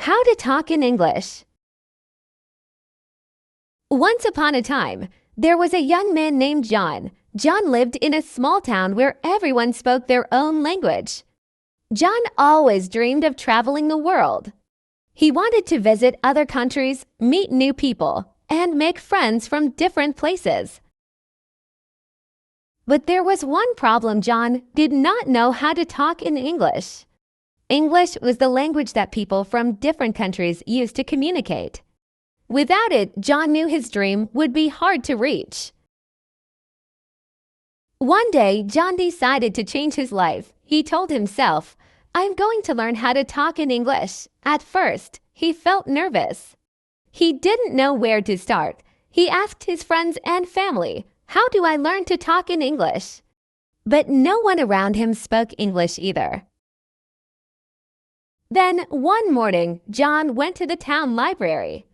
How to talk in English. Once upon a time, there was a young man named John. John lived in a small town where everyone spoke their own language. John always dreamed of traveling the world. He wanted to visit other countries, meet new people, and make friends from different places. But there was one problem. John did not know how to talk in English. English was the language that people from different countries used to communicate. Without it, John knew his dream would be hard to reach. One day, John decided to change his life. He told himself, "I'm going to learn how to talk in English." At first, he felt nervous. He didn't know where to start. He asked his friends and family, "How do I learn to talk in English?" But no one around him spoke English either. Then, one morning, John went to the town library.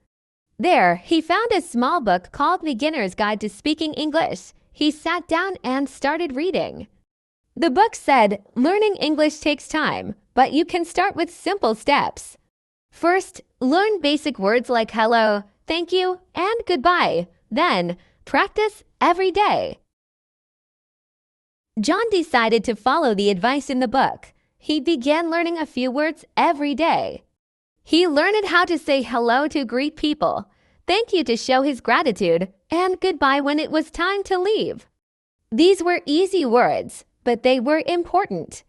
There, he found a small book called Beginner's Guide to Speaking English. He sat down and started reading. The book said, "Learning English takes time, but you can start with simple steps. First, learn basic words like hello, thank you, and goodbye. Then, practice every day." John decided to follow the advice in the book. He began learning a few words every day. He learned how to say hello to greet people, thank you to show his gratitude, and goodbye when it was time to leave. These were easy words, but they were important.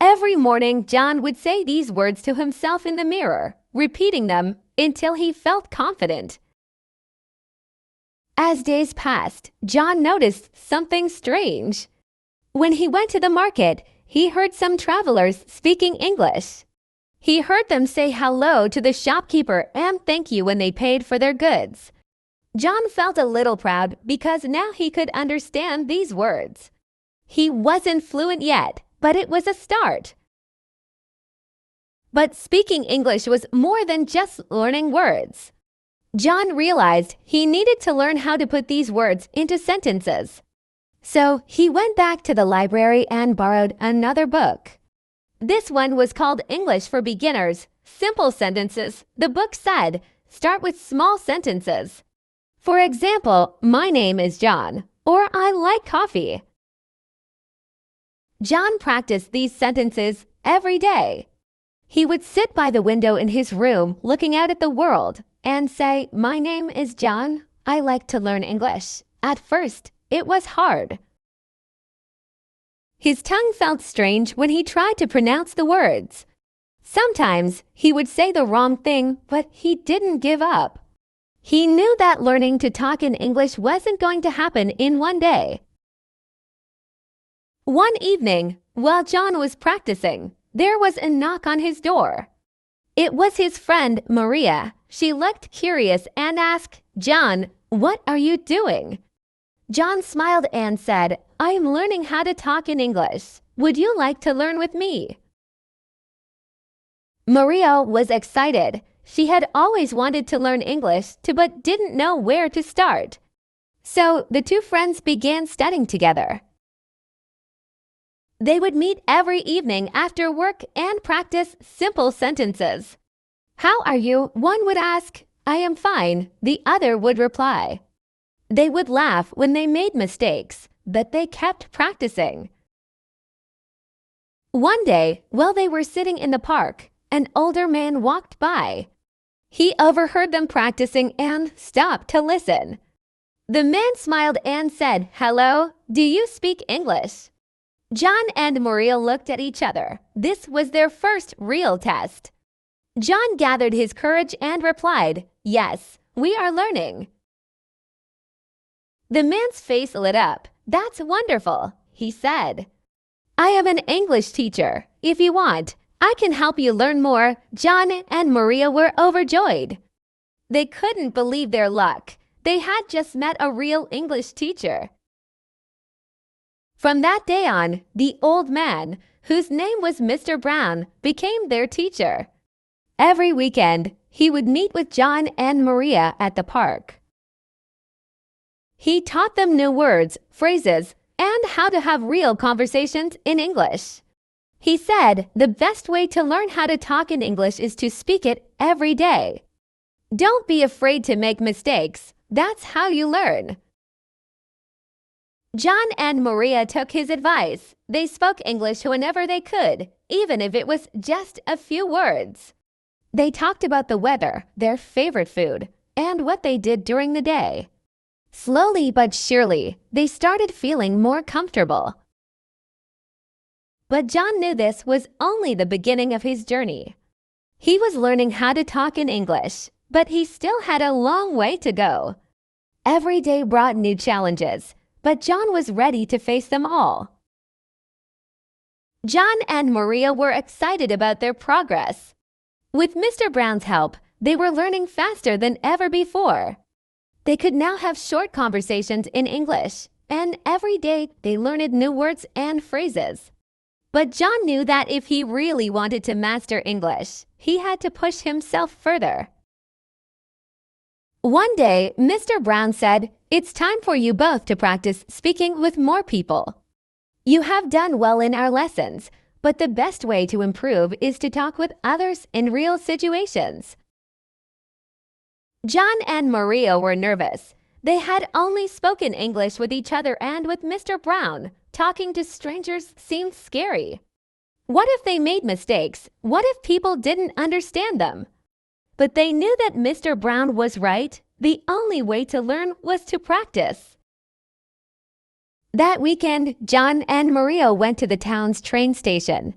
Every morning, John would say these words to himself in the mirror, repeating them until he felt confident. As days passed, John noticed something strange. When he went to the market, he heard some travelers speaking English. He heard them say hello to the shopkeeper and thank you when they paid for their goods. John felt a little proud because now he could understand these words. He wasn't fluent yet, but it was a start. But speaking English was more than just learning words. John realized he needed to learn how to put these words into sentences. So he went back to the library and borrowed another book. This one was called English for Beginners, Simple Sentences. The book said, start with small sentences. For example, my name is John, or I like coffee. John practiced these sentences every day. He would sit by the window in his room looking out at the world and say, "My name is John. I like to learn English." At first, it was hard. His tongue felt strange when he tried to pronounce the words. Sometimes he would say the wrong thing, but he didn't give up. He knew that learning to talk in English wasn't going to happen in one day. One evening, while John was practicing, there was a knock on his door. It was his friend, Maria. She looked curious and asked, "John, what are you doing?" John smiled and said, "I am learning how to talk in English. Would you like to learn with me?" Maria was excited. She had always wanted to learn English but didn't know where to start. So the two friends began studying together. They would meet every evening after work and practice simple sentences. "How are you?" one would ask. "I am fine," the other would reply. They would laugh when they made mistakes, but they kept practicing. One day, while they were sitting in the park, an older man walked by. He overheard them practicing and stopped to listen. The man smiled and said, "Hello, do you speak English?" John and Maria looked at each other. This was their first real test. John gathered his courage and replied, "Yes, we are learning." The man's face lit up. "That's wonderful," he said. "I am an English teacher. If you want, I can help you learn more." John and Maria were overjoyed. They couldn't believe their luck. They had just met a real English teacher. From that day on, the old man, whose name was Mr. Brown, became their teacher. Every weekend, he would meet with John and Maria at the park. He taught them new words, phrases, and how to have real conversations in English. He said the best way to learn how to talk in English is to speak it every day. Don't be afraid to make mistakes. That's how you learn. John and Maria took his advice. They spoke English whenever they could, even if it was just a few words. They talked about the weather, their favorite food, and what they did during the day. Slowly but surely, they started feeling more comfortable. But John knew this was only the beginning of his journey. He was learning how to talk in English, but he still had a long way to go. Every day brought new challenges, but John was ready to face them all. John and Maria were excited about their progress. With Mr. Brown's help, they were learning faster than ever before. They could now have short conversations in English, and every day they learned new words and phrases. But John knew that if he really wanted to master English, he had to push himself further. One day, Mr. Brown said, "It's time for you both to practice speaking with more people. You have done well in our lessons, but the best way to improve is to talk with others in real situations." John and Maria were nervous. They had only spoken English with each other and with Mr. Brown. Talking to strangers seemed scary. What if they made mistakes? What if people didn't understand them? But they knew that Mr. Brown was right. The only way to learn was to practice. That weekend, John and Maria went to the town's train station.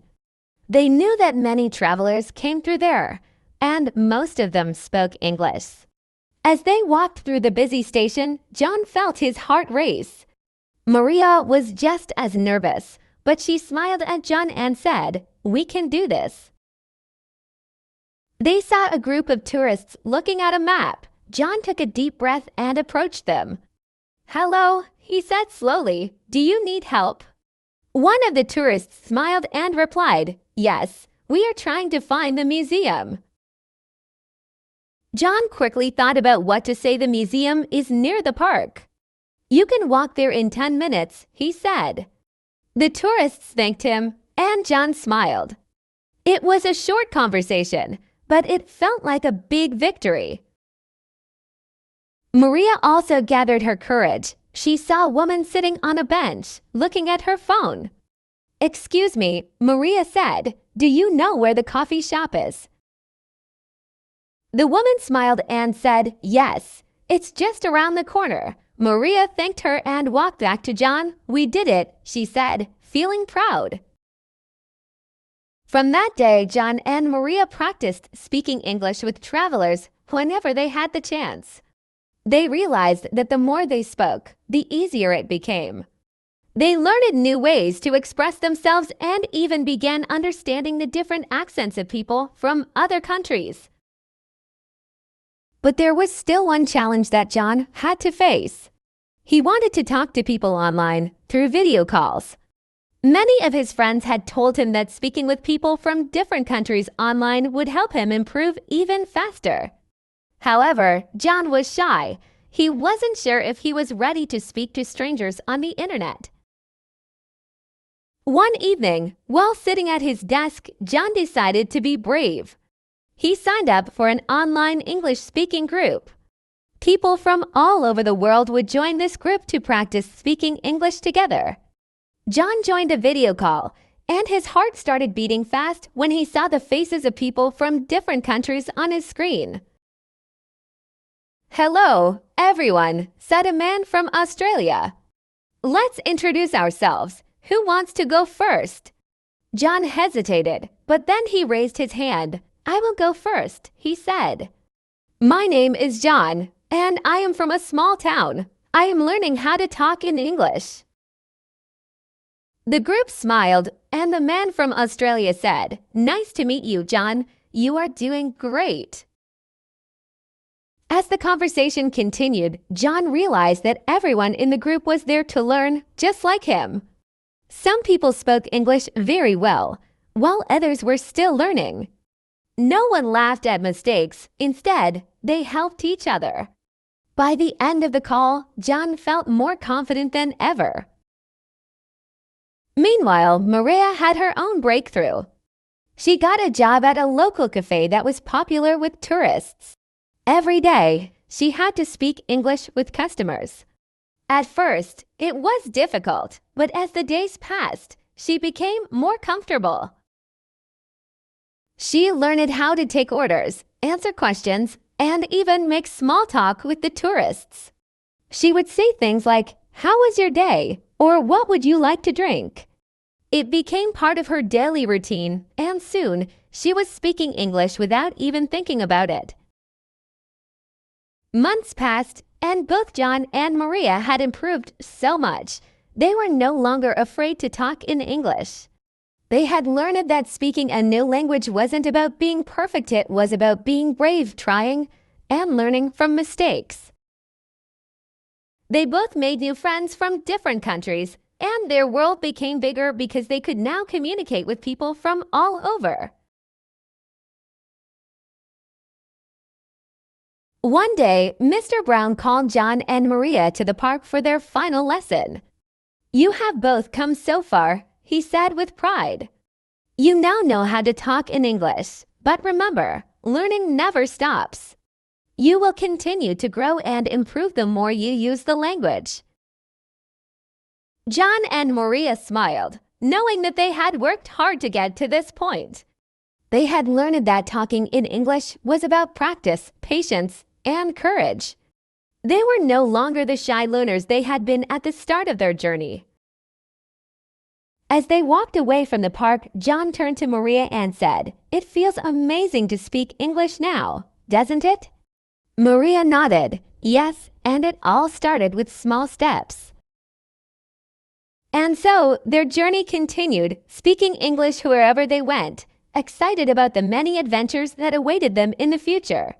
They knew that many travelers came through there, and most of them spoke English. As they walked through the busy station, John felt his heart race. Maria was just as nervous, but she smiled at John and said, "We can do this." They saw a group of tourists looking at a map. John took a deep breath and approached them. "Hello," he said slowly. "Do you need help?" One of the tourists smiled and replied, "Yes, we are trying to find the museum." John quickly thought about what to say. The museum is near the park. "You can walk there in 10 minutes, he said. The tourists thanked him, and John smiled. It was a short conversation, but it felt like a big victory. Maria also gathered her courage. She saw a woman sitting on a bench, looking at her phone. "Excuse me," Maria said, "do you know where the coffee shop is?" The woman smiled and said, "Yes, it's just around the corner." Maria thanked her and walked back to John. "We did it," she said, feeling proud. From that day, John and Maria practiced speaking English with travelers whenever they had the chance. They realized that the more they spoke, the easier it became. They learned new ways to express themselves and even began understanding the different accents of people from other countries. But there was still one challenge that John had to face. He wanted to talk to people online through video calls. Many of his friends had told him that speaking with people from different countries online would help him improve even faster. However, John was shy. He wasn't sure if he was ready to speak to strangers on the internet. One evening, while sitting at his desk, John decided to be brave. He signed up for an online English-speaking group. People from all over the world would join this group to practice speaking English together. John joined a video call, and his heart started beating fast when he saw the faces of people from different countries on his screen. "Hello, everyone," said a man from Australia. "Let's introduce ourselves. Who wants to go first?" John hesitated, but then he raised his hand. "I will go first," he said. "My name is John, and I am from a small town. I am learning how to talk in English." The group smiled, and the man from Australia said, "Nice to meet you, John. You are doing great." As the conversation continued, John realized that everyone in the group was there to learn just like him. Some people spoke English very well, while others were still learning. No one laughed at mistakes. Instead, they helped each other. By the end of the call, John felt more confident than ever. Meanwhile, Maria had her own breakthrough. She got a job at a local cafe that was popular with tourists. Every day, she had to speak English with customers. At first, it was difficult, but as the days passed, she became more comfortable. She learned how to take orders, answer questions, and even make small talk with the tourists. She would say things like, "How was your day?" or "What would you like to drink?" It became part of her daily routine, and soon she was speaking English without even thinking about it. Months passed, and both John and Maria had improved so much. They were no longer afraid to talk in English. They had learned that speaking a new language wasn't about being perfect, it was about being brave, trying, and learning from mistakes. They both made new friends from different countries, and their world became bigger because they could now communicate with people from all over. One day, Mr. Brown called John and Maria to the park for their final lesson. "You have both come so far," he said with pride. "You now know how to talk in English, but remember, learning never stops. You will continue to grow and improve the more you use the language." John and Maria smiled, knowing that they had worked hard to get to this point. They had learned that talking in English was about practice, patience, and courage. They were no longer the shy learners they had been at the start of their journey. As they walked away from the park, John turned to Maria and said, "It feels amazing to speak English now, doesn't it?" Maria nodded, yes, and it all started with small steps. And so, their journey continued, speaking English wherever they went, excited about the many adventures that awaited them in the future.